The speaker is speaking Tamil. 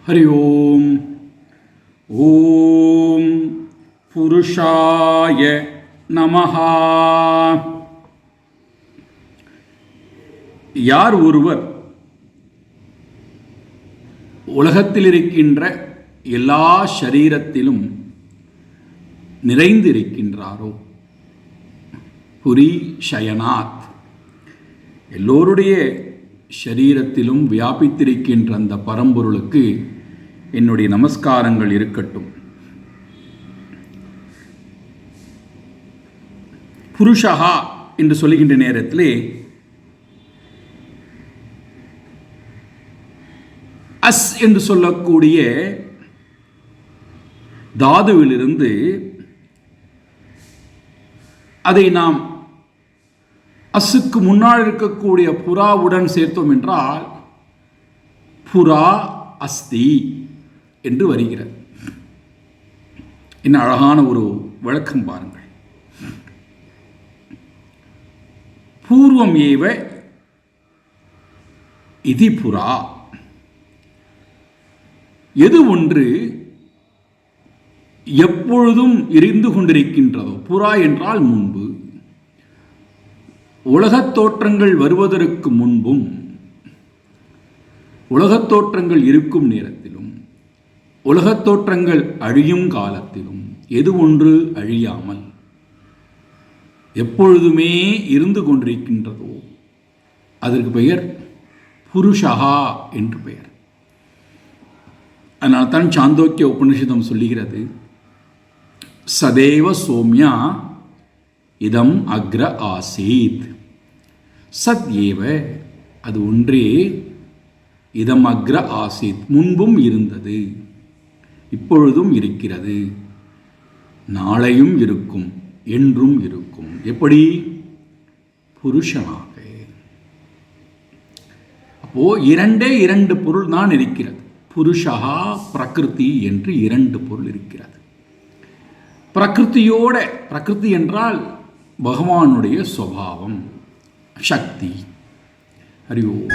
ஹரி ஓம். ஓம் புருஷாய நமஹா. யார் ஒருவர் உலகத்தில் இருக்கின்ற எல்லா ஷரீரத்திலும் நிறைந்திருக்கின்றாரோ, புரி ஷயனாத், எல்லோருடைய ஷரீரத்திலும் வியாபித்திருக்கின்ற அந்த பரம்பொருளுக்கு என்னுடைய நமஸ்காரங்கள் இருக்கட்டும். புருஷா என்று சொல்லுகின்ற நேரத்திலே அஸ் என்று சொல்லக்கூடிய தாதுவிலிருந்து அதை நாம் அசுக்கு முன்னால் இருக்கக்கூடிய புறாவுடன் சேர்த்தோம் என்றால் புறா அஸ்தி என்று வருகிறது. என்ன அழகான ஒரு விளக்கம் பாருங்கள். பூர்வம் ஏவ இதி புறா, எது ஒன்று எப்பொழுதும் இருந்து கொண்டிருக்கின்றதோ, புறா என்றால் முன்பு, உலகத் தோற்றங்கள் வருவதற்கு முன்பும் உலகத் தோற்றங்கள் இருக்கும் நேரத்திலும் உலகத் தோற்றங்கள் அழியும் காலத்திலும் எது ஒன்று அழியாமல் எப்பொழுதுமே இருந்து கொண்டிருக்கின்றதோ அதற்கு பெயர் புருஷா என்று பெயர். அதனால் தான் சாந்தோக்கிய உபனிஷதம் சொல்லுகிறது, சதேவ சோம்யா இதம் அக்ர ஆசீத். சத் ஏவ, அது ஒன்றே, இதம் அக்ர ஆசீத், முன்பும் இருந்தது, இப்பொழுதும் இருக்கிறது, நாளையும் இருக்கும், என்றும் இருக்கும். எப்படி? புருஷனாக. அப்போ இரண்டு பொருள் தான் இருக்கிறது. புருஷா பிரகிருதி என்று இரண்டு பொருள் இருக்கிறது. பிரகிருதியோட, பிரகிருதி என்றால் பகவானுடைய சுபாவம், சக்தி. ஹரி ஓம்.